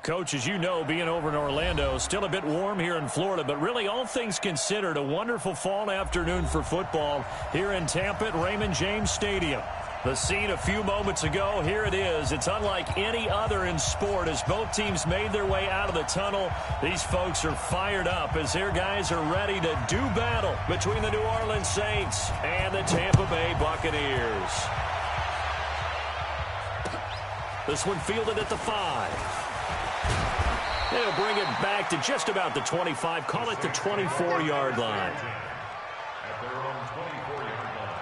Coach, as you know, being over in Orlando, still a bit warm here in Florida, but really all things considered, a wonderful fall afternoon for football here in Tampa at Raymond James Stadium. The scene a few moments ago, here it is. It's unlike any other in sport as both teams made their way out of the tunnel. These folks are fired up as their guys are ready to do battle between the New Orleans Saints and the Tampa Bay Buccaneers. This one fielded at the 5. They'll bring it back to just about the 25. Call it the 24-yard line. At their own 24-yard line.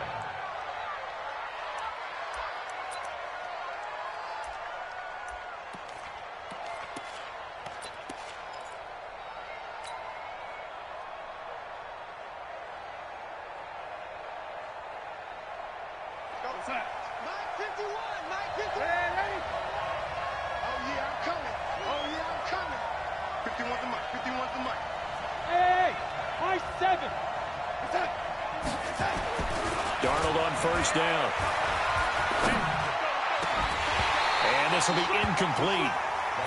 Mike 51, Mike 51. Hey, ready? Oh, yeah, I'm coming. Oh, yeah, I'm coming. 51's the mic, 51's the mic. Hey, Mike 7. Darnold on first down. And this will be incomplete.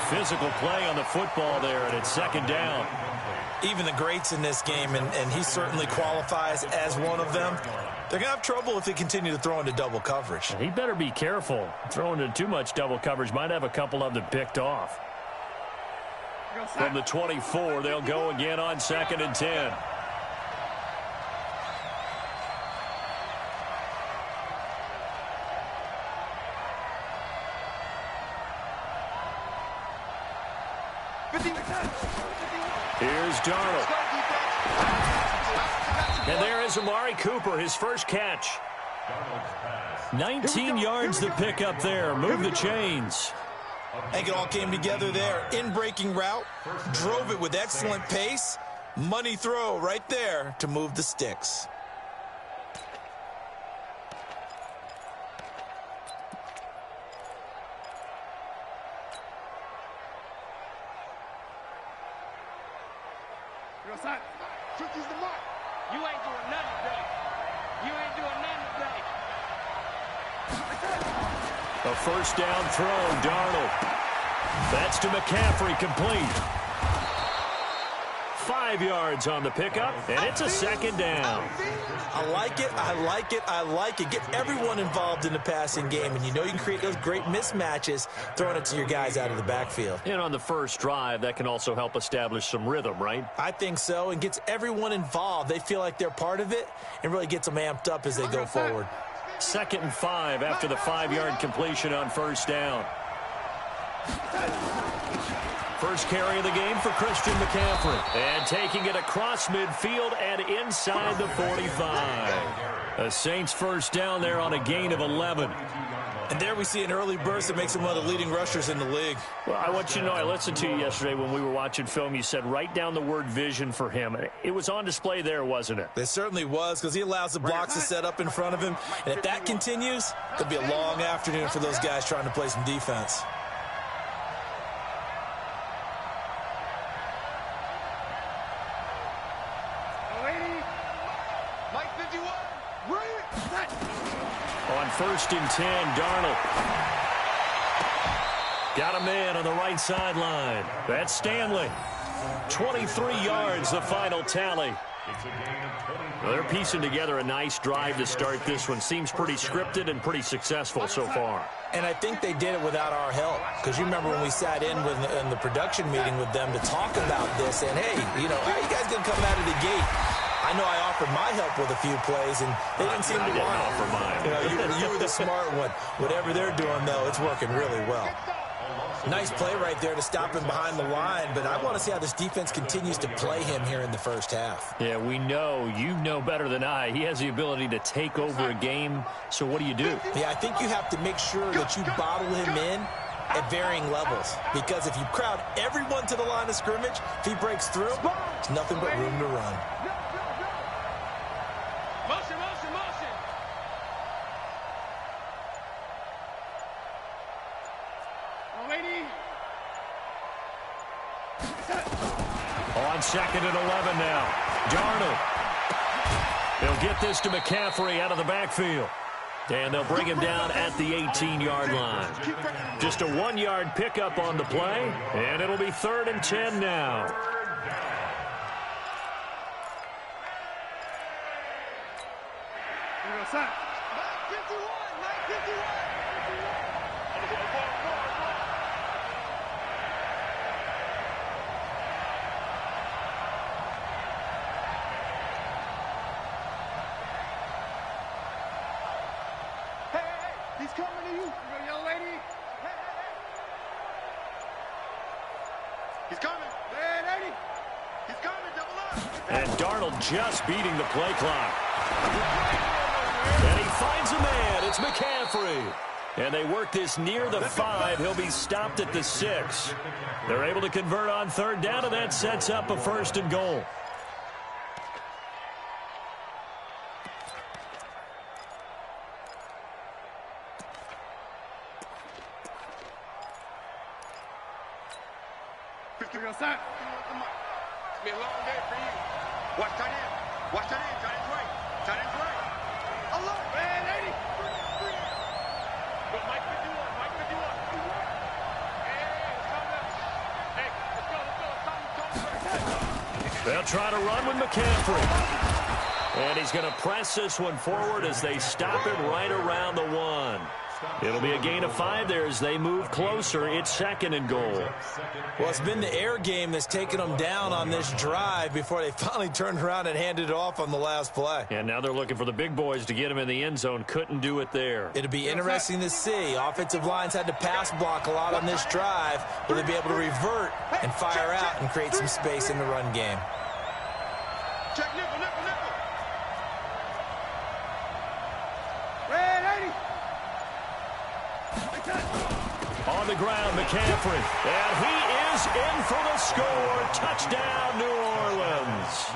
Physical play on the football there, and it's second down. Even the greats in this game, and he certainly qualifies as one of them, they're going to have trouble if they continue to throw into double coverage. He better be careful. Throwing into too much double coverage might have a couple of them picked off. From the 24, they'll go again on 2nd and 10. Here's Darnold. And there is Amari Cooper, his first catch. 19 yards to pick up there. Move the chains. I think it all came together there. In-breaking route, drove it with excellent pace. Money throw right there to move the sticks. You ain't doing nothing today. You ain't doing nothing today. A first down throw, Darnold. That's to McCaffrey, complete. 5 yards on the pickup, and it's a second down. I like it, I like it, I like it. Get everyone involved in the passing game, and you know you can create those great mismatches throwing it to your guys out of the backfield. And on the first drive, that can also help establish some rhythm, right? I think so, and gets everyone involved. They feel like they're part of it, and really gets them amped up as they go forward. 2nd and 5 after the 5-yard completion on first down. First carry of the game for Christian McCaffrey. And taking it across midfield and inside the 45. A Saints first down there on a gain of 11. And there we see an early burst that makes him one of the leading rushers in the league. Well, I want you to know, I listened to you yesterday when we were watching film. You said write down the word vision for him. It was on display there, wasn't it? It certainly was, because he allows the blocks to set up in front of him. And if that continues, it'll be a long afternoon for those guys trying to play some defense. On 1st and 10, Darnold. Got a man on the right sideline. That's Stanley. 23 yards, the final tally. Well, they're piecing together a nice drive to start this one. Seems pretty scripted and pretty successful so far. And I think they did it without our help. Because you remember when we sat in the production meeting with them to talk about this. And, hey, you know, how are you guys going to come out of the gate? I know I offered my help with a few plays, and they didn't seem to want to offer mine. You know, you were the smart one. Whatever they're doing, though, it's working really well. Nice play right there to stop him behind the line, but I want to see how this defense continues to play him here in the first half. Yeah, we know. You know better than I. He has the ability to take over a game, so what do you do? Yeah, I think you have to make sure that you bottle him in at varying levels, because if you crowd everyone to the line of scrimmage, if he breaks through, there's nothing but room to run. Motion, motion, motion. Lady. On 2nd and 11 now. Darnold. They'll get this to McCaffrey out of the backfield. And they'll bring him down at the 18-yard line. Just a 1-yard pickup on the play, and it'll be 3rd and 10 now. He's coming to you. Young lady. Hey. He's coming. Hey, lady. He's coming. Double up. And Darnold just beating the play clock. And he finds a man. It's McCaffrey. And they work this near the 5. He'll be stopped at the 6. They're able to convert on 3rd down, and that sets up a 1st and goal. It's going to be a long day for you. Watch tight end. Watch tight end. Tight end's right. Tight end's right. Allah, man, 80. Go, Mike 51. Mike 51. Hey, it's coming up. Hey, let's go. It's coming. They'll try to run with McCaffrey. And he's going to press this one forward as they stop it right around the 1. It'll be a gain of 5 there as they move closer. It's 2nd and goal. Well, it's been the air game that's taken them down on this drive before they finally turned around and handed it off on the last play. And now they're looking for the big boys to get him in the end zone. Couldn't do it there. It'll be interesting to see. Offensive lines had to pass block a lot on this drive. Will they be able to revert and fire out and create some space in the run game? Check nickel, nickel, nickel. Red 80. On the ground, McCaffrey. And he is in for the score. Touchdown, New Orleans.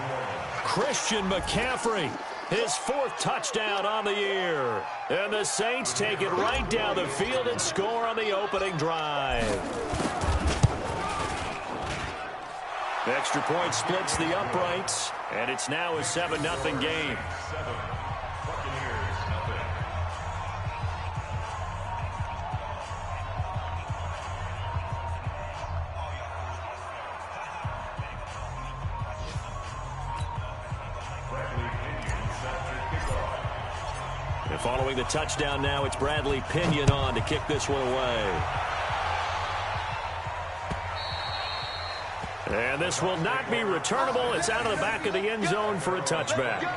Christian McCaffrey, his 4th touchdown on the year. And the Saints take it right down the field and score on the opening drive. Extra point splits the uprights, and it's now a 7-0 game. And following the touchdown now, it's Bradley Pinion on to kick this one away. And this will not be returnable. It's out of the back of the end zone for a touchback.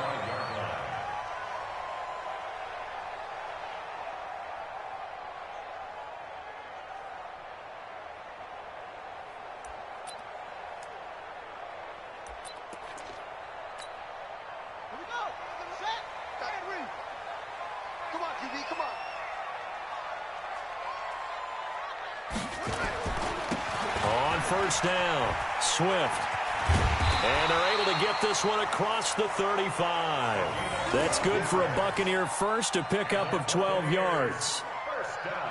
First down, Swift. And they're able to get this one across the 35. That's good for a Buccaneer first, a pickup of 12 yards.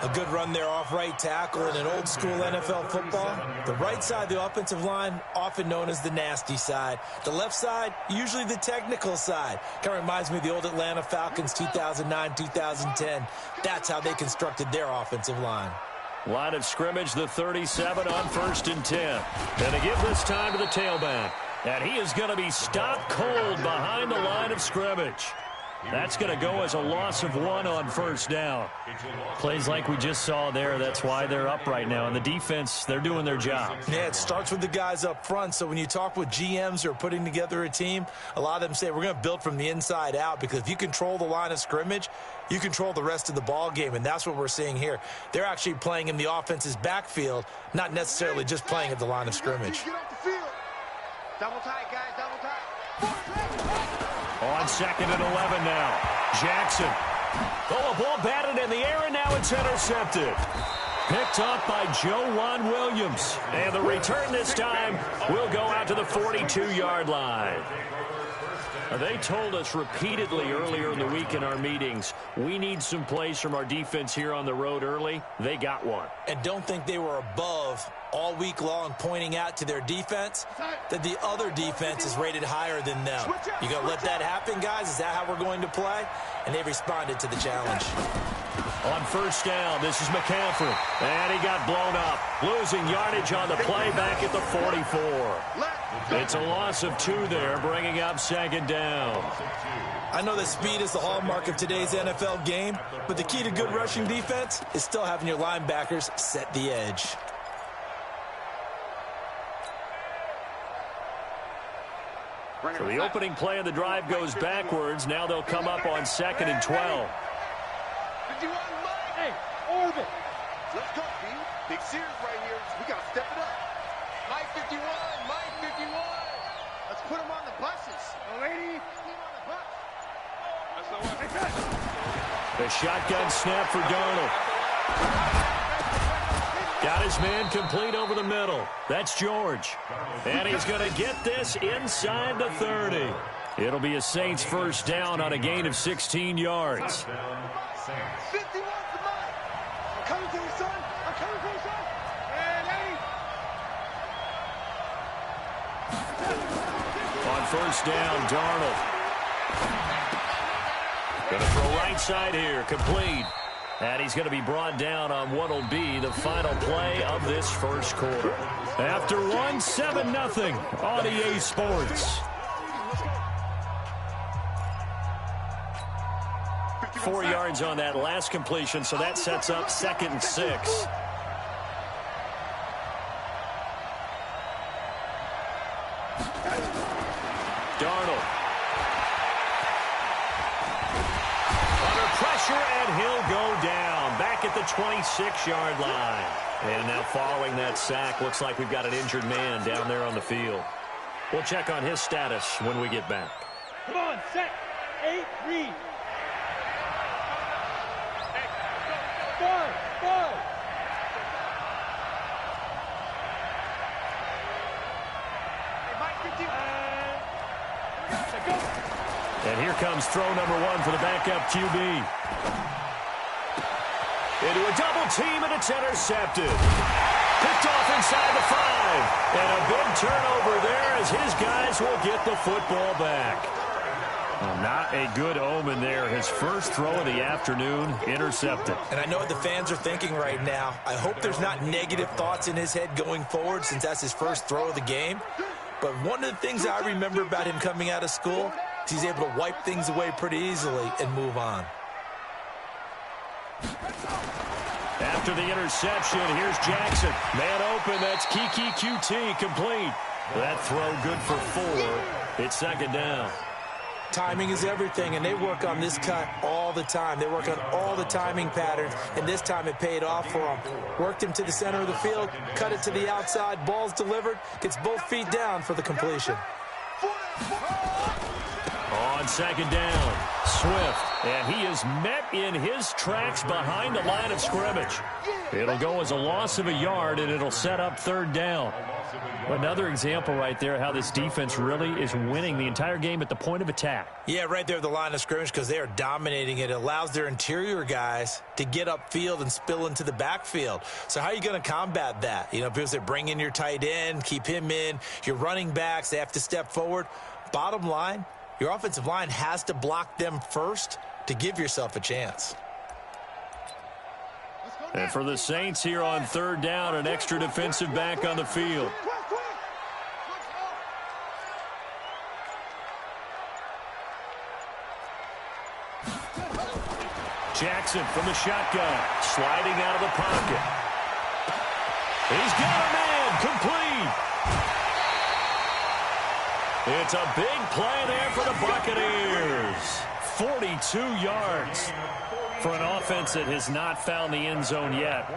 A good run there off right tackle in an old-school NFL football. The right side of the offensive line, often known as the nasty side. The left side, usually the technical side. Kind of reminds me of the old Atlanta Falcons 2009, 2010. That's how they constructed their offensive line. Line of scrimmage, the 37 on 1st and 10. And they give this time to the tailback. And he is going to be stopped cold behind the line of scrimmage. That's going to go as a loss of 1 on 1st down. Plays like we just saw there. That's why they're up right now. And the defense, they're doing their job. Yeah, it starts with the guys up front. So when you talk with GMs who are putting together a team, a lot of them say we're going to build from the inside out, because if you control the line of scrimmage, you control the rest of the ball game. And that's what we're seeing here. They're actually playing in the offense's backfield, not necessarily just playing at the line of scrimmage. Get off the field. Double tight, guys. Double tight. On 2nd and 11 now. Jackson. Oh, a ball batted in the air, and now it's intercepted. Picked up by Joejuan Williams. And the return this time will go out to the 42-yard line. They told us repeatedly earlier in the week in our meetings, we need some plays from our defense here on the road early. They got one. And don't think they were above all week long pointing out to their defense that the other defense is rated higher than them. You going to let that happen, guys? Is that how we're going to play? And they responded to the challenge. On first down, this is McCaffrey. And he got blown up. Losing yardage on the play back at the 44. It's a loss of 2 there, bringing up second down. I know that speed is the hallmark of today's NFL game, but the key to good rushing defense is still having your linebackers set the edge. So the opening play of the drive goes backwards. Now they'll come up on 2nd and 12. Hey, orbit. Let's go, B. Big series right here. We got to step it up. Mike 51, Mike 51. Let's put him on the buses. Lady, team on the bus. That's the one. The shotgun snap for Darnold. Got his man complete over the middle. That's George. And he's going to get this inside the 30. It'll be a Saints first down on a gain of 16 yards. 51 for Mike. I'm coming to you, son. I'm coming to you, son. On first down, Darnold. Going to throw right side here, complete. And he's going to be brought down on what will be the final play of this first quarter. After 1, 7-0 on EA Sports. 4 yards on that last completion, so that sets up 2nd and 6. Darnold. Under pressure, and he'll go down. Back at the 26-yard line. And now following that sack, looks like we've got an injured man down there on the field. We'll check on his status when we get back. Come on, set. 8, read. Ball. And here comes throw number 1 for the backup QB. Into a double team, and it's intercepted. Picked off inside the 5. And a big turnover there as his guys will get the football back. Well, not a good omen there. His first throw of the afternoon intercepted. And I know what the fans are thinking right now. I hope there's not negative thoughts in his head going forward since that's his first throw of the game. But one of the things I remember about him coming out of school is he's able to wipe things away pretty easily and move on. After the interception, here's Jackson. Man open, that's Kiki QT complete. That throw good for 4. It's 2nd down. Timing is everything, and they work on this cut all the time. They work on all the timing patterns, and this time it paid off for them. Worked him to the center of the field, cut it to the outside, ball's delivered, gets both feet down for the completion. On 2nd down, Swift, and he is met in his tracks behind the line of scrimmage. It'll go as a loss of a yard, and it'll set up 3rd down. Another example right there how this defense really is winning the entire game at the point of attack. Yeah, right there at the line of scrimmage because they are dominating it. It allows their interior guys to get upfield and spill into the backfield. So how are you going to combat that? You know, people say bring in your tight end, keep him in. Your running backs, they have to step forward. Bottom line, your offensive line has to block them first to give yourself a chance. And for the Saints here on 3rd down, an extra defensive back on the field. Jackson from the shotgun, sliding out of the pocket. He's got a man, complete. It's a big play there for the Buccaneers. 42 yards. For an offense that has not found the end zone yet,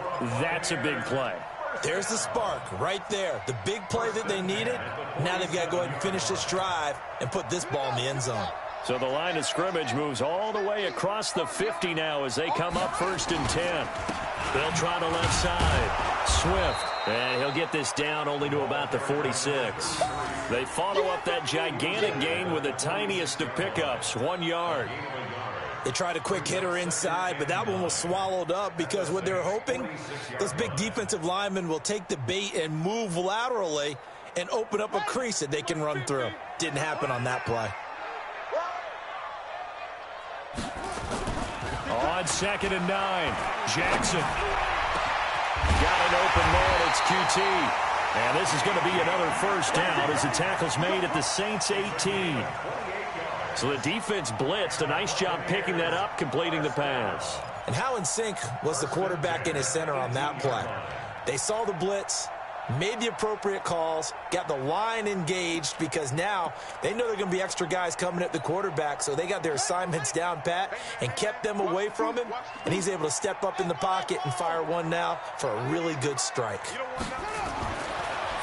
that's a big play. There's the spark right there. The big play that they needed. Now they've got to go ahead and finish this drive and put this ball in the end zone. So the line of scrimmage moves all the way across the 50 now as they come up 1st and 10. They'll try the left side. Swift And he'll get this down only to about the 46. They follow up that gigantic gain with the tiniest of pickups, 1 yard. They tried a quick hitter inside, but that one was swallowed up because what they're hoping, those big defensive linemen will take the bait and move laterally and open up a crease that they can run through. Didn't happen on that play. On 2nd and 9, Jackson. Got an open man, it's QT. And this is going to be another first down as the tackle's made at the Saints 18. So the defense blitzed. A nice job picking that up, completing the pass. And how in sync was the quarterback and his center on that play? They saw the blitz, made the appropriate calls, got the line engaged because now they know there are going to be extra guys coming at the quarterback, so they got their assignments down pat and kept them away from him, and he's able to step up in the pocket and fire one now for a really good strike.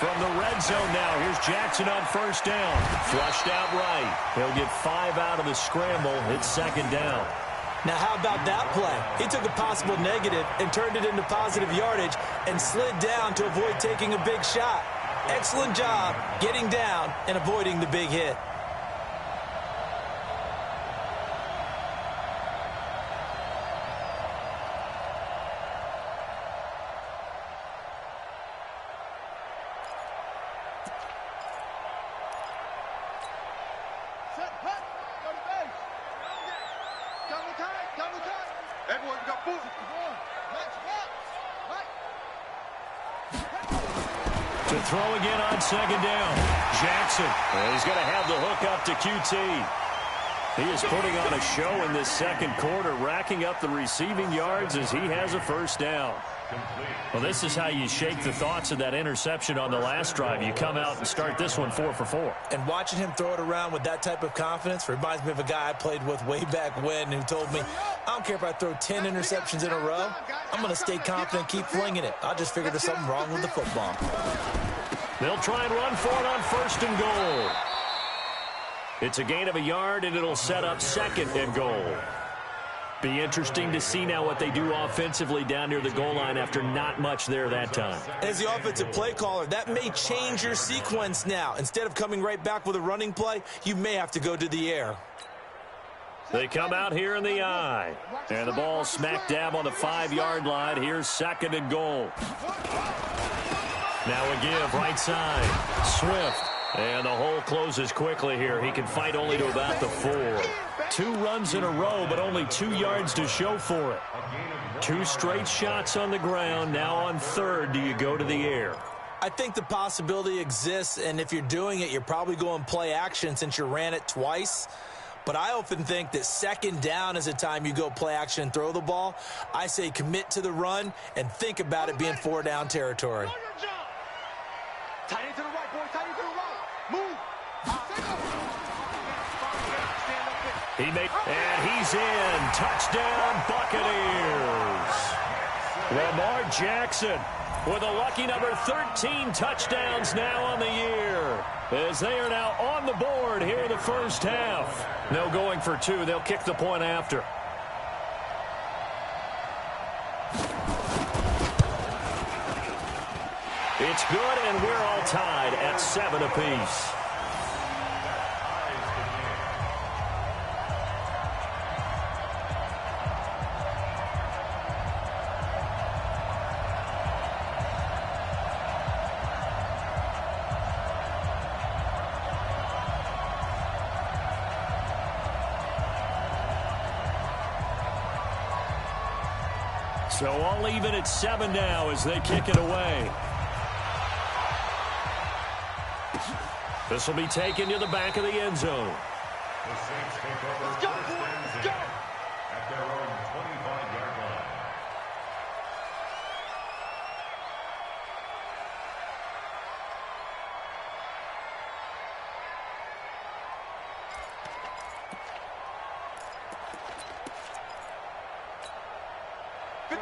From the red zone now, here's Jackson on first down. Flushed out right. He'll get 5 out of the scramble. It's 2nd down. Now, how about that play? He took a possible negative and turned it into positive yardage and slid down to avoid taking a big shot. Excellent job getting down and avoiding the big hit. To throw again on 2nd down. Jackson. And he's going to have the hook up to QT. He is putting on a show in this second quarter, racking up the receiving yards as he has a first down. Well, this is how you shake the thoughts of that interception on the last drive. You come out and start this one 4 for 4. And watching him throw it around with that type of confidence reminds me of a guy I played with way back when who told me, I don't care if I throw 10 interceptions in a row. I'm going to stay confident, keep flinging it. I just figured there's something wrong with the football. They'll try and run for it on 1st and goal. It's a gain of a yard, and it'll set up 2nd and goal. Be interesting to see now what they do offensively down near the goal line after not much there that time. As the offensive play caller, that may change your sequence now. Instead of coming right back with a running play, you may have to go to the air. They come out here in the eye. And the ball smack dab on the 5-yard line. Here's 2nd and goal. Now a give right side. Swift. And the hole closes quickly here. He can fight only to about the 4. 2 runs in a row, but only 2 yards to show for it. 2 straight shots on the ground. Now on 3rd, do you go to the air? I think the possibility exists, and if you're doing it, you're probably going play action since you ran it twice. But I often think that 2nd down is a time you go play action and throw the ball. I say commit to the run and think about it being 4-down territory. Tight end to the right, boy. Tight end to the right. Move. And he's in. Touchdown, Buccaneers. Lamar Jackson with a lucky number 13 touchdowns now on the year, as they are now on the board here in the first half. No going for 2. They'll kick the point after. It's good, and we're all tied at 7 apiece. So all even at 7 now as they kick it away. This will be taken to the back of the end zone. The Saints take over first and 10 at their own 25-yard line.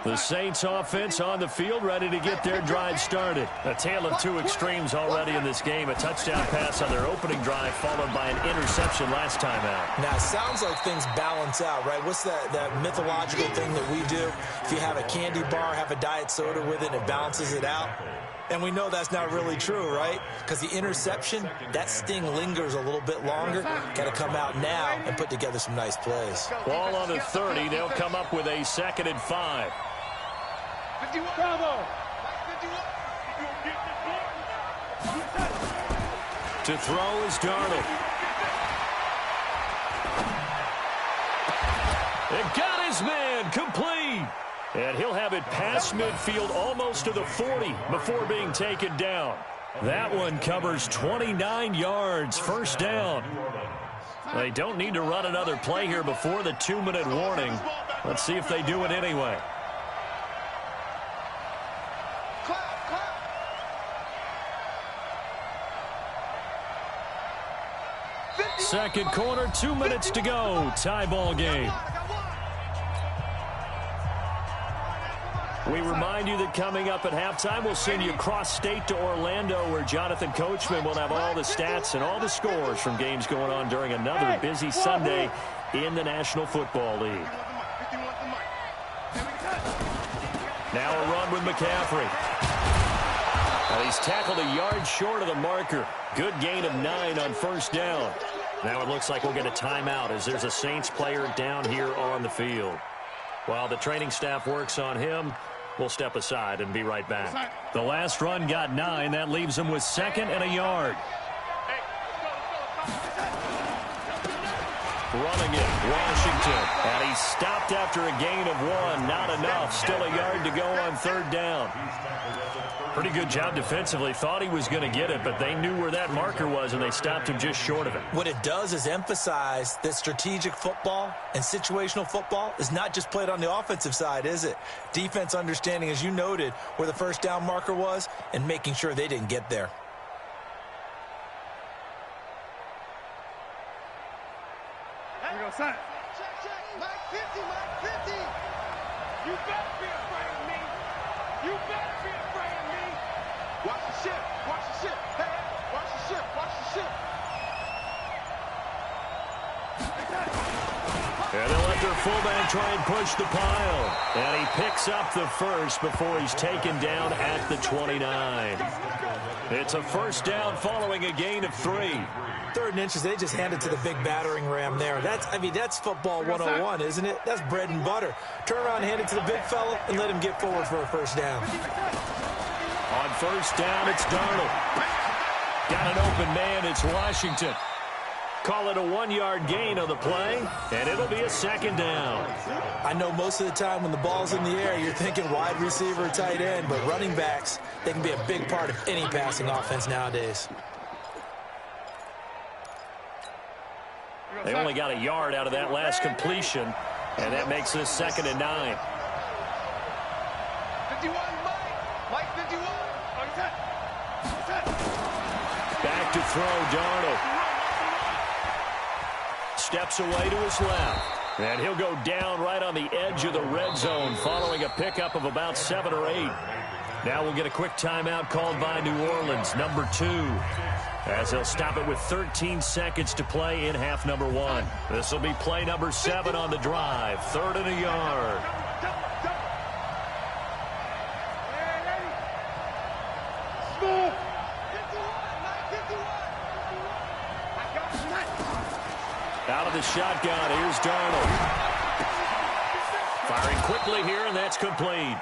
The Saints offense on the field, ready to get their drive started. A tale of 2 extremes already in this game. A touchdown pass on their opening drive, followed by an interception last time out. Now, it sounds like things balance out, right? What's that mythological thing that we do? If you have a candy bar, have a diet soda with it, and it balances it out. And we know that's not really true, right? Because the interception, that sting lingers a little bit longer. Got to come out now and put together some nice plays. Ball on the 30. They'll come up with a 2nd and 5. 51. Bravo. To throw is Darnold. It got his man complete. And he'll have it past midfield almost to the 40 before being taken down. That one covers 29 yards, 1st down. They don't need to run another play here before the 2-minute warning. Let's see if they do it anyway. Second quarter, 2 minutes to go. Tie ball game. We remind you that coming up at halftime, we'll send you cross-state to Orlando, where Jonathan Coachman will have all the stats and all the scores from games going on during another busy Sunday in the National Football League. Now a run with McCaffrey. Well, he's tackled a yard short of the marker. Good gain of 9 on 1st down. Now it looks like we'll get a timeout as there's a Saints player down here on the field. While the training staff works on him, we'll step aside and be right back. The last run got 9. That leaves him with 2nd and a yard. Running it, Washington. And he stopped after a gain of 1. Not enough. Still a yard to go on 3rd down. Pretty good job defensively. Thought he was going to get it, but they knew where that marker was, and they stopped him just short of it. What it does is emphasize that strategic football and situational football is not just played on the offensive side, is it? Defense understanding, as you noted, where the 1st down marker was and making sure they didn't get there. Here we go, son. Check. Mike 50, Mike 50. You better be afraid of me. You better be afraid of me. Watch the ship. Watch the ship. Hey, watch the ship. Watch the ship. And they'll let their fullback try and push the pile. And he picks up the 1st before he's taken down at the 29. It's a 1st down following a gain of 3. 3rd and inches, they just hand it to the big battering ram there. That's football 101, isn't it? That's bread and butter. Turn around, hand it to the big fella, and let him get forward for a 1st down. On 1st down, it's Darnold. Got an open man, it's Washington. Call it a 1-yard gain on the play, and it'll be a 2nd down. I know most of the time when the ball's in the air, you're thinking wide receiver, tight end, but running backs, they can be a big part of any passing offense nowadays. They only got a yard out of that last completion, and that makes this 2nd and 9. 51, Mike 51. Back to throw, Darnold. Steps away to his left. And he'll go down right on the edge of the red zone following a pickup of about 7 or 8. Now we'll get a quick timeout called by New Orleans, number 2. As they'll stop it with 13 seconds to play in half number 1. This will be play number 7 on the drive. 3rd and a yard. Out of the shotgun, here's Darnold. Firing quickly here, and that's complete.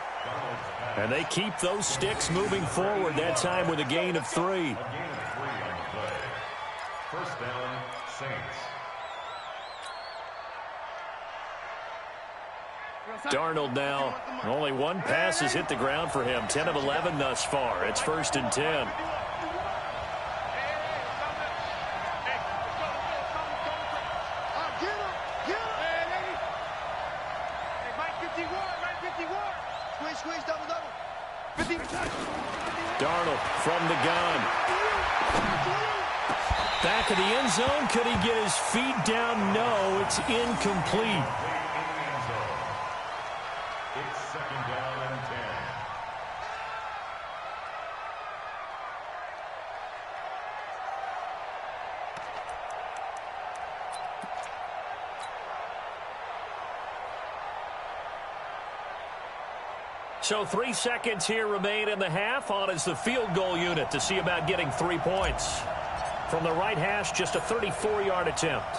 And they keep those sticks moving forward, that time with a gain of 3. 1st down, Saints. Darnold now, only 1 pass has hit the ground for him. 10 of 11 thus far. It's 1st and 10. Darnold from the gun. Back of the end zone. Could he get his feet down? No, it's incomplete. It's 2nd down and 10. So 3 seconds here remain in the half. On is the field goal unit to see about getting 3 points. From the right hash, just a 34-yard attempt.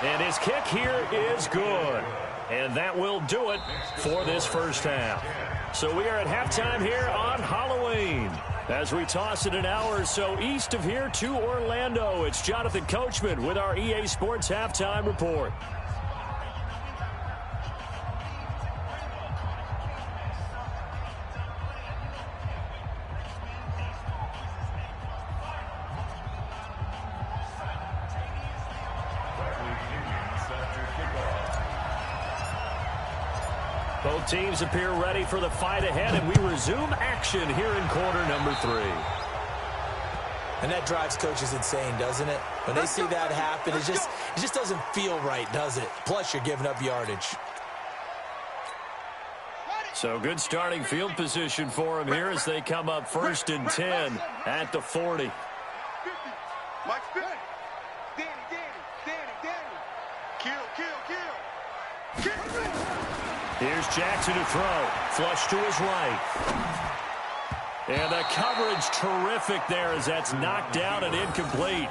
And his kick here is good. And that will do it for this first half. So we are at halftime here on Halloween. As we toss it an hour or so east of here to Orlando, it's Jonathan Coachman with our EA Sports Halftime Report. Both teams appear ready for the fight ahead, and we resume action here in quarter number 3. And that drives coaches insane, doesn't it? When they see that happen, it just doesn't feel right, does it? Plus, you're giving up yardage. So good starting field position for them here as they come up 1st and 10 at the 40. Mike's 50. Danny. Kill. Here's Jackson to throw. Flush to his right. And the coverage terrific there as that's knocked down and incomplete.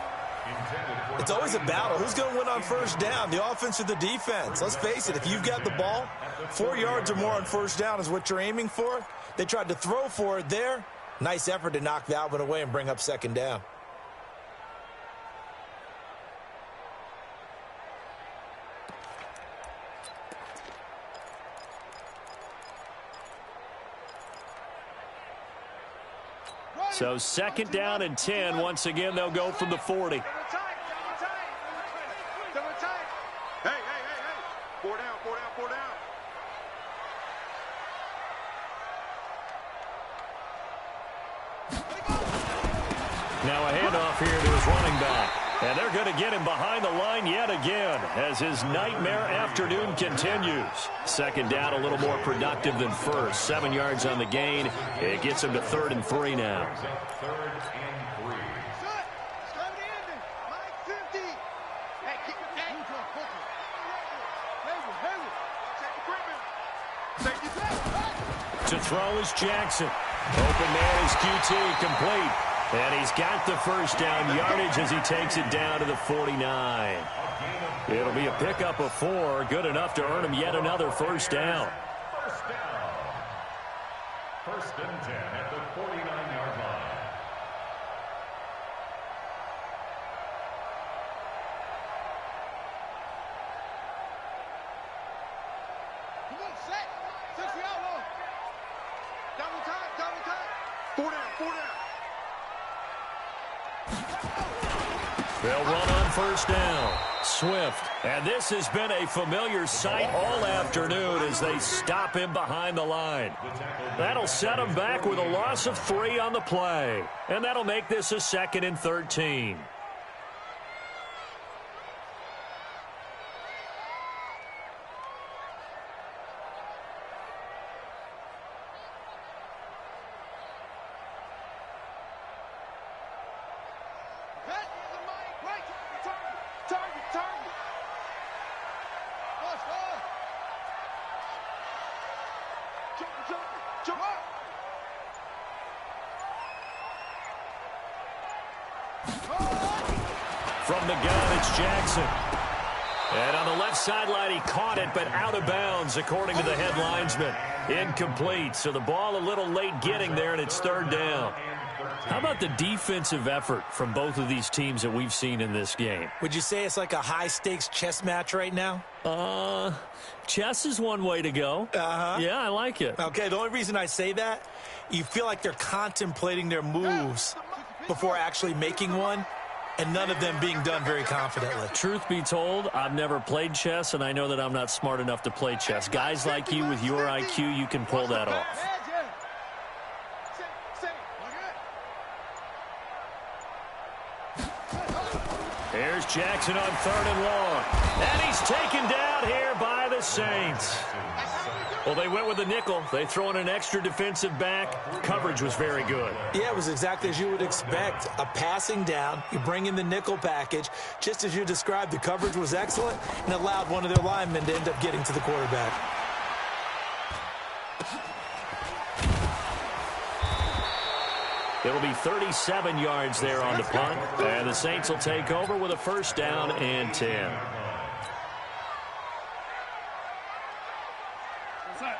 It's always a battle. Who's going to win on first down, the offense or the defense? Let's face it, if you've got the ball, 4 yards or more on first down is what you're aiming for. They tried to throw for it there. Nice effort to knock that one away and bring up second down. So 2nd down and 10. Once again, they'll go from the 40. Hey. 4 down. Now a handoff here to his running back. And they're going to get him behind the line yet again as his nightmare afternoon continues. 2nd down, a little more productive than first. 7 yards on the gain. It gets him to 3rd and 3 now. 3rd and 3. To throw is Jackson. Open man is QT, complete. And he's got the first down yardage as he takes it down to the 49. It'll be a pickup of 4, good enough to earn him yet another first down. 1st and 10 at the 49-yard line. Come on, set. 60 out low. Double time. 4 down. They'll run on first down. Swift. And this has been a familiar sight all afternoon as they stop him behind the line. That'll set him back with a loss of 3 on the play. And that'll make this a 2nd and 13. From the gun, it's Jackson. And on the left sideline, he caught it, but out of bounds, according to the head linesman. Incomplete, so the ball a little late getting there, and it's 3rd down. How about the defensive effort from both of these teams that we've seen in this game? Would you say it's like a high-stakes chess match right now? Chess is one way to go. Yeah, I like it. Okay, the only reason I say that, you feel like they're contemplating their moves before actually making one, and none of them being done very confidently. Truth be told, I've never played chess, and I know that I'm not smart enough to play chess. Guys like you with your IQ, you can pull that off. Here's Jackson on 3rd and long. And he's taken down here by the the Saints. Well, they went with the nickel. They throw in an extra defensive back. Coverage was very good. Yeah, it was exactly as you would expect. A passing down, you bring in the nickel package. Just as you described, the coverage was excellent and allowed one of their linemen to end up getting to the quarterback. It'll be 37 yards there on the punt. And the Saints will take over with a first down and 10.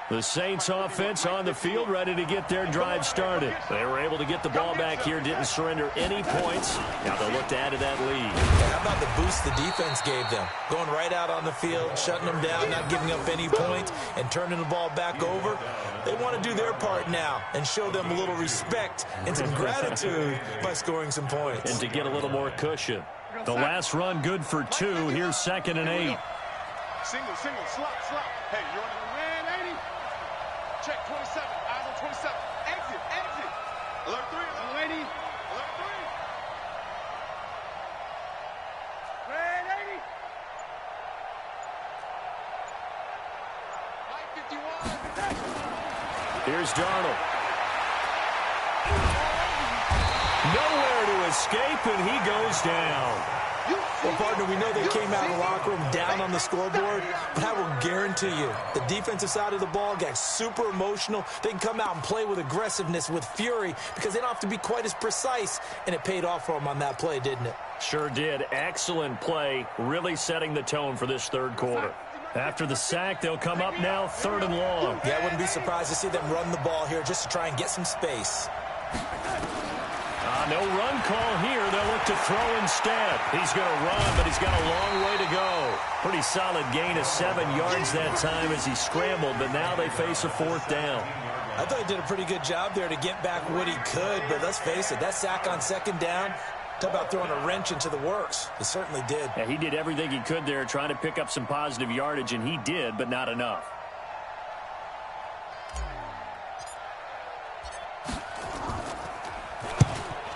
The Saints offense on the field, ready to get their drive started. They were able to get the ball back here, didn't surrender any points. Now they'll look to add to that lead. How about the boost the defense gave them? Going right out on the field, shutting them down, not giving up any points, and turning the ball back over. They want to do their part now and show them a little respect and some gratitude by scoring some points. And to get a little more cushion. The last run good for 2. Here's 2nd and 8. Single, slot. Hey, you're on the man, 80. Check 27, eyes on 27. Exit. Alert 3, alert 80. Alert 3. Man, 80. Mike 51. Here's Darnold. Nowhere to escape, and he goes down. Well, partner, we know they came out of the locker room down on the scoreboard, but I will guarantee you the defensive side of the ball got super emotional. They can come out and play with aggressiveness, with fury, because they don't have to be quite as precise, and it paid off for them on that play, didn't it? Sure did. Excellent play, really setting the tone for this third quarter. After the sack, they'll come up now 3rd and long. Yeah, I wouldn't be surprised to see them run the ball here just to try and get some space. No run call here. They'll look to throw instead. He's going to run, but he's got a long way to go. Pretty solid gain of 7 yards that time as he scrambled, but now they face a 4th down. I thought he did a pretty good job there to get back what he could, but let's face it, that sack on 2nd down, talk about throwing a wrench into the works. He certainly did. Yeah, he did everything he could there trying to pick up some positive yardage, and he did, but not enough.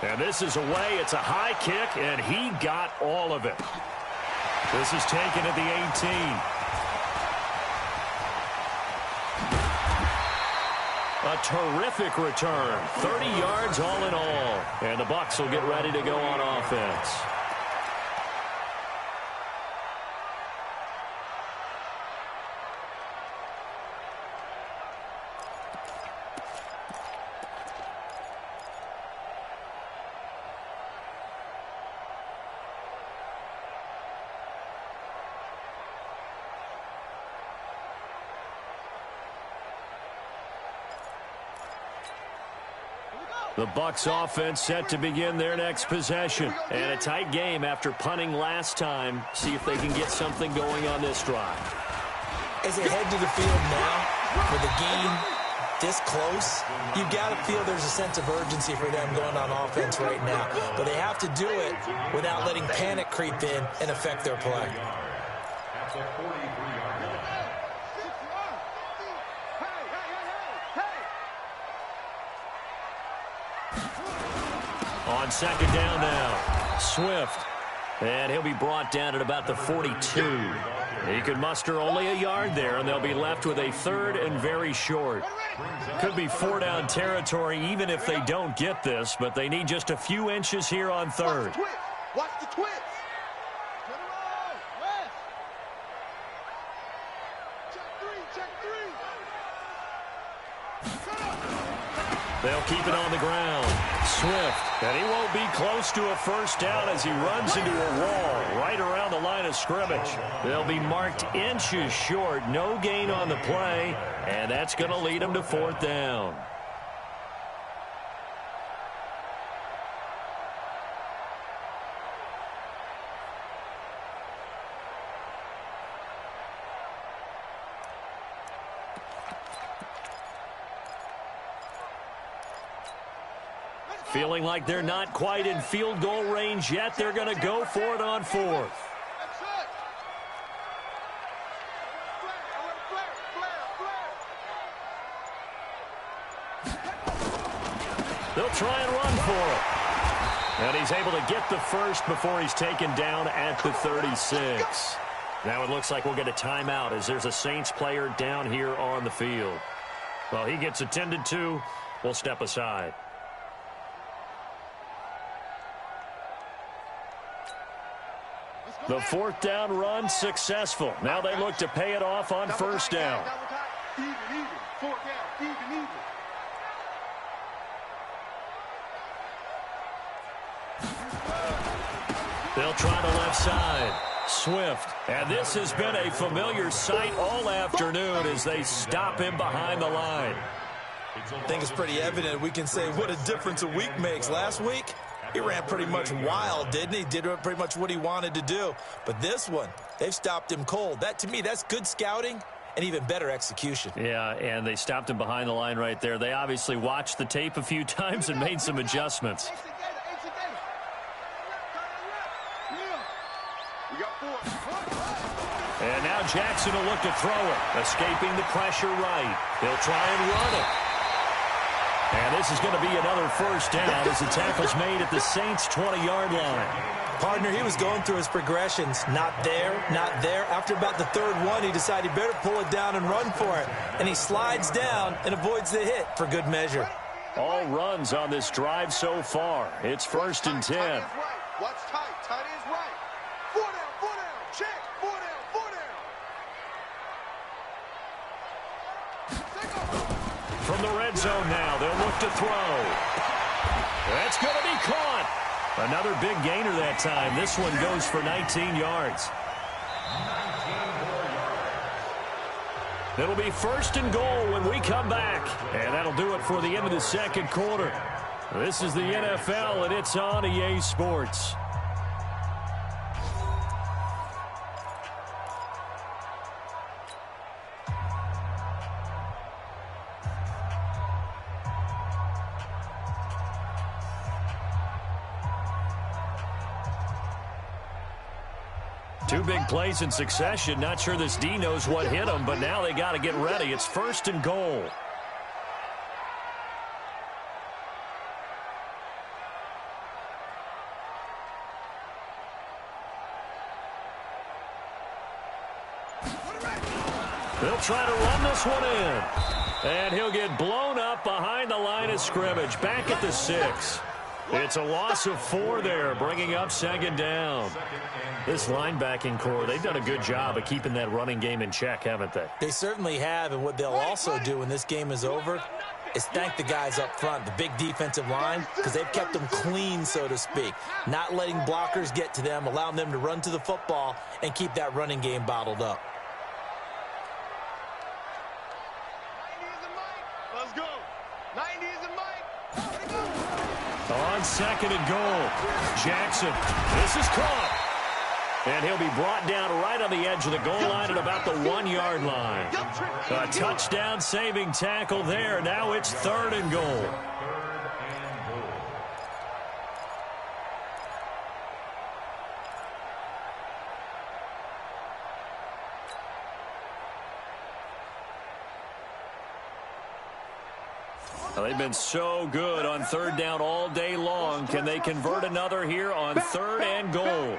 And this is away. It's a high kick, and he got all of it. This is taken at the 18. A terrific return. 30 yards all in all. And the Bucs will get ready to go on offense. The Bucs offense set to begin their next possession. And a tight game after punting last time. See if they can get something going on this drive. As they head to the field now, with the game this close, you've got to feel there's a sense of urgency for them going on offense right now. But they have to do it without letting panic creep in and affect their play. On 2nd down now, Swift. And he'll be brought down at about the 42. He could muster only a yard there, and they'll be left with a 3rd and very short. Could be 4-down territory even if they don't get this, but they need just a few inches here on 3rd. Watch the twist. Check 3. They'll keep it on the ground. Swift, and he won't be close to a first down as he runs into a wall right around the line of scrimmage. They'll be marked inches short, no gain on the play, and that's going to lead them to 4th down. Feeling like they're not quite in field goal range yet. They're going to go for it on 4th. They'll try and run for it. And he's able to get the first before he's taken down at the 36. Now it looks like we'll get a timeout as there's a Saints player down here on the field. Well, he gets attended to. We'll step aside. The fourth down run successful. Now they look to pay it off on first down. Even. Fourth down. Even. They'll try the left side. Swift. And this has been a familiar sight all afternoon as they stop him behind the line. I think it's pretty evident. We can say what a difference a week makes. Last week, he ran pretty much wild, didn't he? Did pretty much what he wanted to do. But this one, they've stopped him cold. That, to me, that's good scouting and even better execution. Yeah, and they stopped him behind the line right there. They obviously watched the tape a few times and made some adjustments. And now Jackson will look to throw it, escaping the pressure right. He'll try and run it. And this is going to be another first down as the tackle's made at the Saints' 20-yard line. Partner, he was going through his progressions. Not there, not there. After about the third one, he decided he better pull it down and run for it. And he slides down and avoids the hit for good measure. All runs on this drive so far. It's first and 10. Watch tight. Tight is right. 4 down. Check. 4 down. From the red zone now, they'll look to throw. That's going to be caught. Another big gainer that time. This one goes for 19 yards. It'll be first and goal when we come back. And that'll do it for the end of the second quarter. This is the NFL, and it's on EA Sports. Two big plays in succession. Not sure this D knows what hit him, but now they got to get ready. It's first and goal. They'll try to run this one in. And he'll get blown up behind the line of scrimmage. Back at the 6. It's a loss of 4 there, bringing up second down. This linebacking core, they've done a good job of keeping that running game in check, haven't they? They certainly have, and what they'll also do when this game is over is thank the guys up front, the big defensive line, because they've kept them clean, so to speak. Not letting blockers get to them, allowing them to run to the football and keep that running game bottled up. Let's go. 90 is the mic. On second and goal, Jackson. This is caught. And he'll be brought down right on the edge of the goal line at about the 1-yard line. A touchdown saving tackle there. Now it's third and goal. Well, they've been so good on third down all day long. Can they convert another here on third and goal?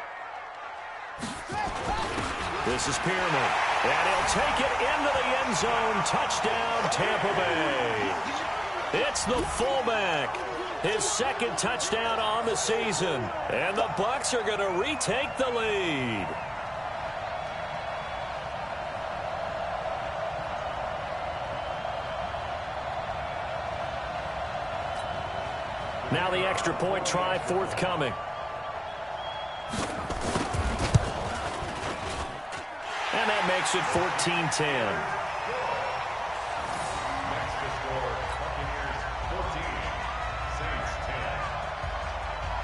This is Pierman, and he'll take it into the end zone. Touchdown, Tampa Bay. It's the fullback. His second touchdown on the season. And the Bucs are going to retake the lead. Now the extra point try forthcoming. And that makes it 14-10. Next to score, Buccaneers 14, Saints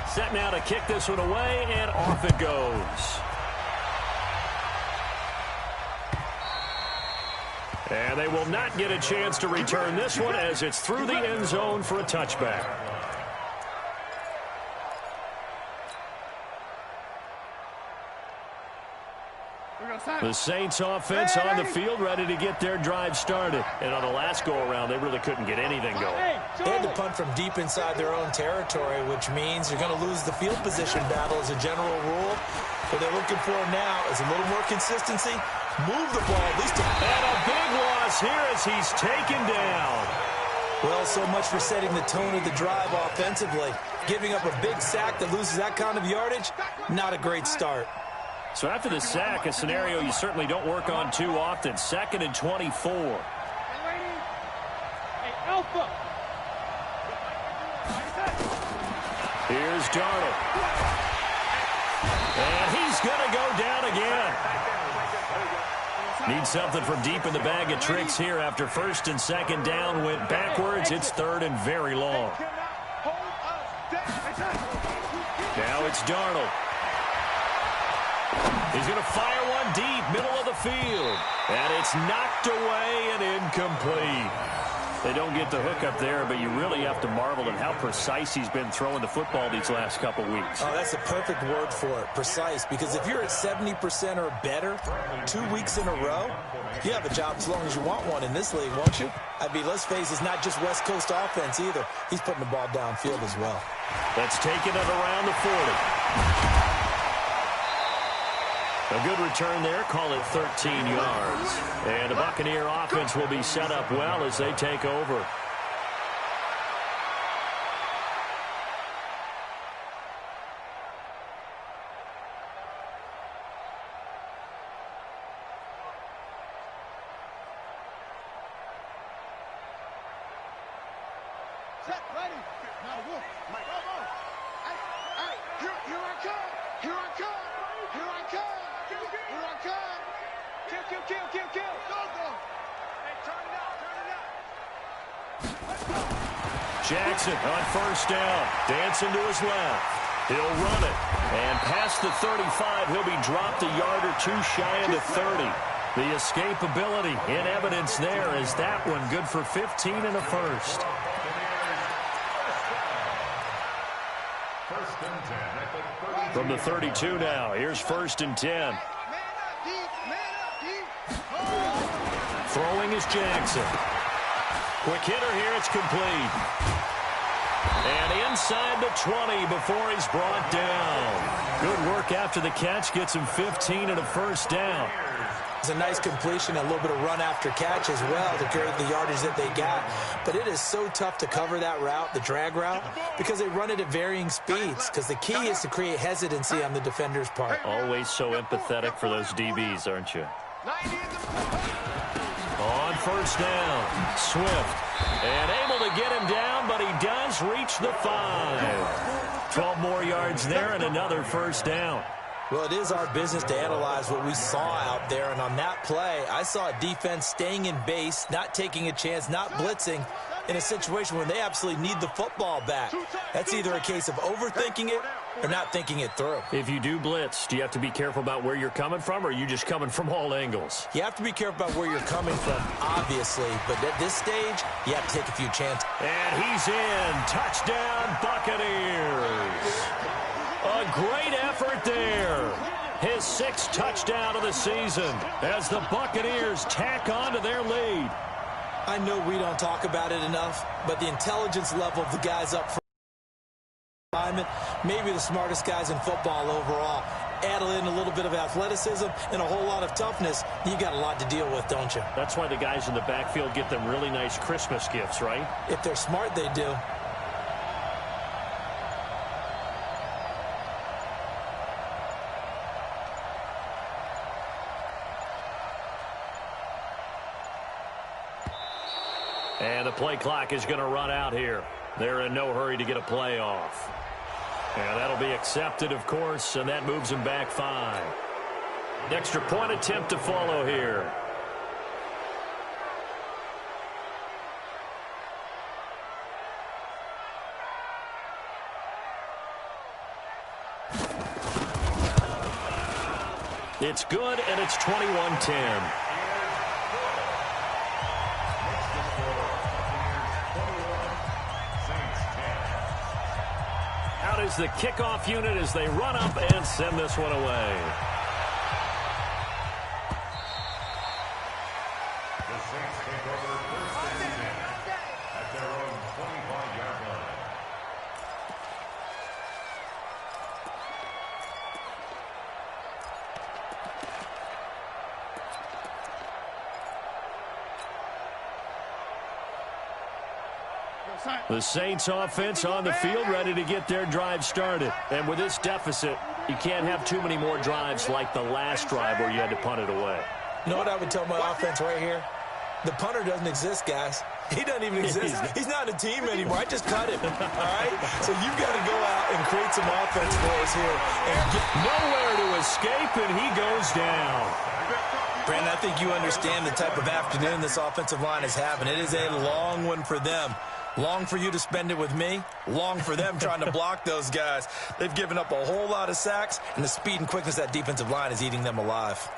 10. Set now to kick this one away, and off it goes. And they will not get a chance to return this one as it's through the end zone for a touchback. The Saints offense on the field ready to get their drive started. And on the last go-around, they really couldn't get anything going. They had to punt from deep inside their own territory, which means you're going to lose the field position battle as a general rule. What they're looking for now is a little more consistency. Move the ball at least. And a big loss here as he's taken down. Well, so much for setting the tone of the drive offensively. Giving up a big sack that loses that kind of yardage, not a great start. So after the sack, a scenario you certainly don't work on too often. 2nd and 24. Hey, Alpha. Here's Darnold. And he's going to go down again. Need something from deep in the bag of tricks here after 1st and 2nd down. Went backwards. It's 3rd and very long. Now it's Darnold. He's going to fire one deep, middle of the field. And it's knocked away and incomplete. They don't get the hook up there, but you really have to marvel at how precise he's been throwing the football these last couple weeks. Oh, that's a perfect word for it, precise, because if you're at 70% or better 2 weeks in a row, you have a job as long as you want one in this league, won't you? I mean, let's face it, it's not just West Coast offense either. He's putting the ball downfield as well. That's taking it around the 40. A good return there, call it 13 yards. And the Buccaneer offense will be set up well as they take over. Set, ready. Now look. Mike, hey, here I come. Here I come. Here I come. Here I come. Kill. Go. Hey, turn it up. Jackson on 1st down. Dancing to his left. He'll run it. And past the 35, he'll be dropped a yard or two shy of the 30. The escapability in evidence there is that one good for 15 and a first. From the 32 now, here's 1st and 10. Throwing is Jackson. Quick hitter here, it's complete. And inside the 20 before he's brought down. Good work after the catch, gets him 15 and a first down. It's a nice completion, a little bit of run after catch as well to create the yardage that they got. But it is so tough to cover that route, the drag route, because they run it at varying speeds. Because the key is to create hesitancy on the defender's part. Always so empathetic for those DBs, aren't you? On 1st down, Swift. And able to get him down, but he does reach the 5. 12 more yards there and another 1st down. Well, it is our business to analyze what we saw out there, and on that play, I saw a defense staying in base, not taking a chance, not blitzing, in a situation where they absolutely need the football back. That's either a case of overthinking it or not thinking it through. If you do blitz, do you have to be careful about where you're coming from, or are you just coming from all angles? You have to be careful about where you're coming from, obviously, but at this stage, you have to take a few chances. And he's in. Touchdown, Buccaneers. A great effort there. His 6th touchdown of the season as the Buccaneers tack on to their lead. I know we don't talk about it enough, but the intelligence level of the guys up front, maybe the smartest guys in football overall. Add in a little bit of athleticism and a whole lot of toughness, you got a lot to deal with, don't you? That's why the guys in the backfield get them really nice Christmas gifts, right? If they're smart, they do. And the play clock is going to run out here. They're in no hurry to get a play off. And that'll be accepted, of course, and that moves him back 5. Extra point attempt to follow here. It's good, and it's 21-10. Out is the kickoff unit as they run up and send this one away. The Saints take over 1st and 10 at their own 25-yard line. The Saints offense on the field, ready to get their drive started. And with this deficit, you can't have too many more drives like the last drive where you had to punt it away. You know what I would tell my offense right here? The punter doesn't exist, guys. He doesn't even exist. He's not a team anymore. I just cut him, all right? So you've got to go out and create some offense for us here. And get nowhere to escape, and he goes down. Brandon, I think you understand the type of afternoon this offensive line is having. It is a long one for them. Long for you to spend it with me. Long for them trying to block those guys. They've given up a whole lot of sacks, and the speed and quickness of that defensive line is eating them alive.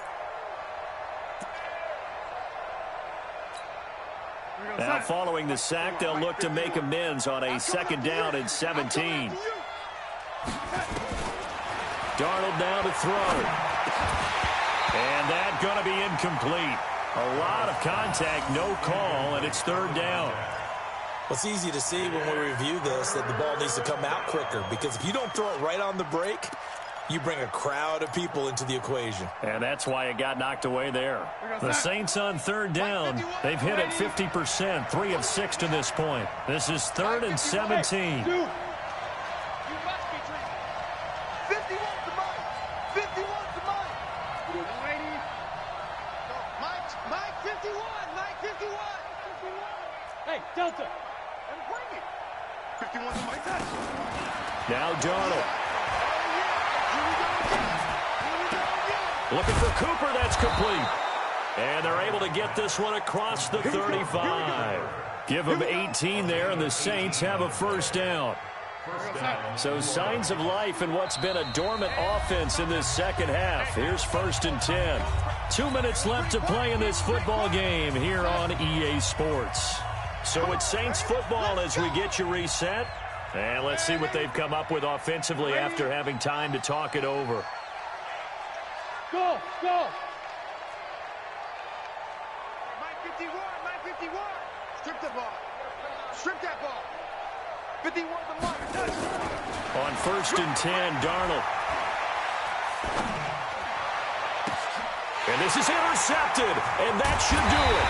Now, following the sack, they'll look to make amends on a 2nd down and 17. Darnold now to throw. And that's going to be incomplete. A lot of contact, no call, and it's 3rd down. Well, it's easy to see when we review this that the ball needs to come out quicker, because if you don't throw it right on the break, you bring a crowd of people into the equation. And that's why it got knocked away there. The Saints on 3rd down. They've hit it 50%, 3 of 6 to this point. This is 3rd and 17. 51 to Mike. 51 to Mike. Mike 51. Mike 51. Hey, Delta. And bring it. 51 to Mike. Now Darnold. Looking for Cooper, that's complete. And they're able to get this one across the 35. Give them 18 there, and the Saints have a 1st down. So signs of life in what's been a dormant offense in this 2nd half. Here's 1st and 10. 2 minutes left to play in this football game here on EA Sports. So it's Saints football as we get you reset. And let's see what they've come up with offensively after having time to talk it over. Go, go. Mike 51. Mike 51. Strip the ball. Strip that ball. 51 to Mike. On 1st and 10, Darnold. And this is intercepted, and that should do it.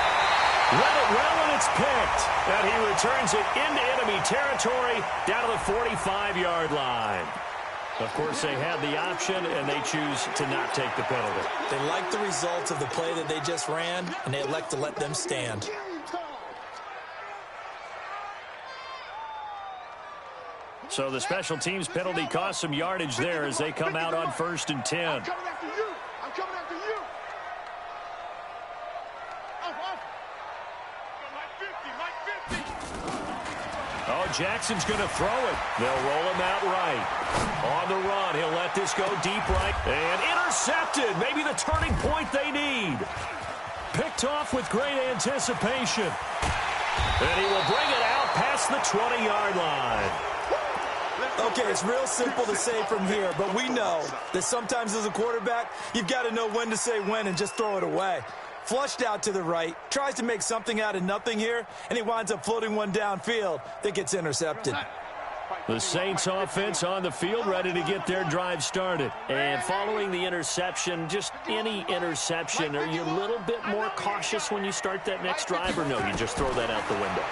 Read it well, and it's picked. And he returns it into enemy territory down to the 45-yard line. Of course, they had the option, and they choose to not take the penalty. They like the results of the play that they just ran, and they elect to let them stand. So the special teams penalty cost some yardage there as they come out on 1st and 10. I'm coming after you. I'm coming after you. Mike 50. Oh, Jackson's going to throw it. They'll roll him out right. On the run, he'll let this go deep right. And intercepted. Maybe the turning point they need. Picked off with great anticipation. And he will bring it out past the 20-yard line. Okay, it's real simple to say from here, but we know that sometimes as a quarterback, you've got to know when to say when and just throw it away. Flushed out to the right, tries to make something out of nothing here, and he winds up floating one downfield that gets intercepted. The Saints offense on the field ready to get their drive started. And following the interception, just any interception, are you a little bit more cautious when you start that next drive, or no, you just throw that out the window?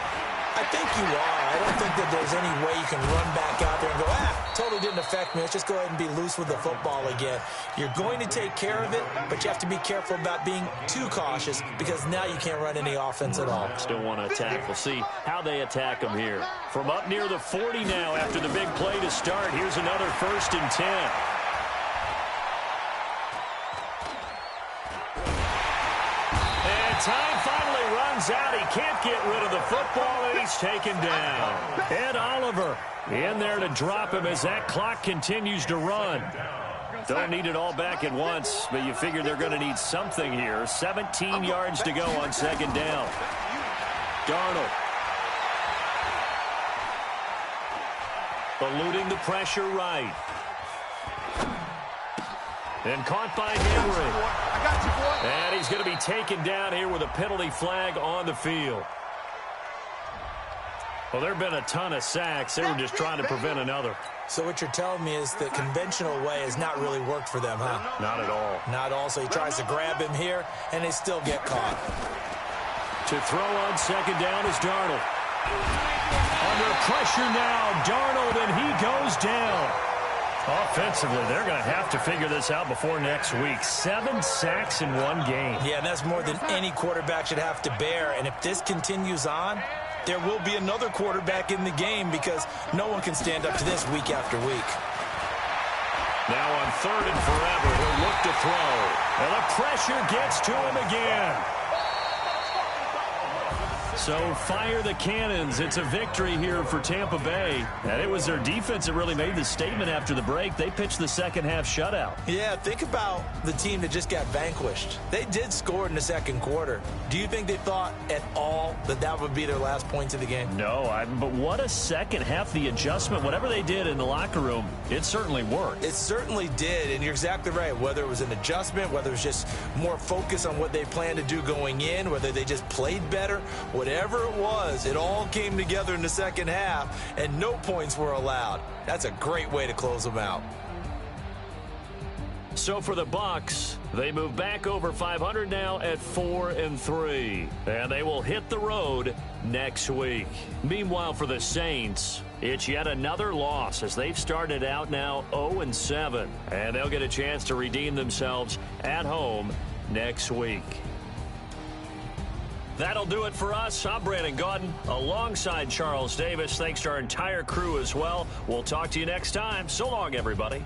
I think you are. I don't think that there's any way you can run back out there and go, totally didn't affect me. Let's just go ahead and be loose with the football again. You're going to take care of it, but you have to be careful about being too cautious because now you can't run any offense at all. Still want to attack. We'll see how they attack them here. From up near the 40 now after the big play to start, here's another 1st and 10. And time finally runs out. He can't get rid of the football, and he's taken down. Ed Oliver in there to drop him as that clock continues to run. Don't need it all back at once, but you figure they're going to need something here. 17 yards to go on 2nd down. Darnold. Eluding the pressure right. And caught by Henry. I got you, boy. And he's going to be taken down here with a penalty flag on the field. Well, there have been a ton of sacks. They were just trying to prevent another. So what you're telling me is the conventional way has not really worked for them, huh? Not at all. Not at all. So he tries to grab him here, and they still get caught. To throw on 2nd down is Darnold. Under pressure now, Darnold, and he goes down. Offensively, they're going to have to figure this out before next week. 7 sacks in one game. Yeah, and that's more than any quarterback should have to bear. And if this continues on, there will be another quarterback in the game because no one can stand up to this week after week. Now on 3rd and forever, he'll look to throw. And the pressure gets to him again. So fire the cannons. It's a victory here for Tampa Bay. And it was their defense that really made the statement after the break. They pitched the second half shutout. Yeah, think about the team that just got vanquished. They did score in the second quarter. Do you think they thought at all that that would be their last points of the game? No, but what a second half. The adjustment, whatever they did in the locker room, it certainly worked. It certainly did, and you're exactly right. Whether it was an adjustment, whether it was just more focus on what they planned to do going in, whether they just played better, whatever it was, it all came together in the second half, and no points were allowed. That's a great way to close them out. So for the Bucs, they move back over 500 now at 4-3, and they will hit the road next week. Meanwhile, for the Saints, it's yet another loss as they've started out now 0-7, and they'll get a chance to redeem themselves at home next week. That'll do it for us. I'm Brandon Gaudin alongside Charles Davis. Thanks to our entire crew as well. We'll talk to you next time. So long, everybody.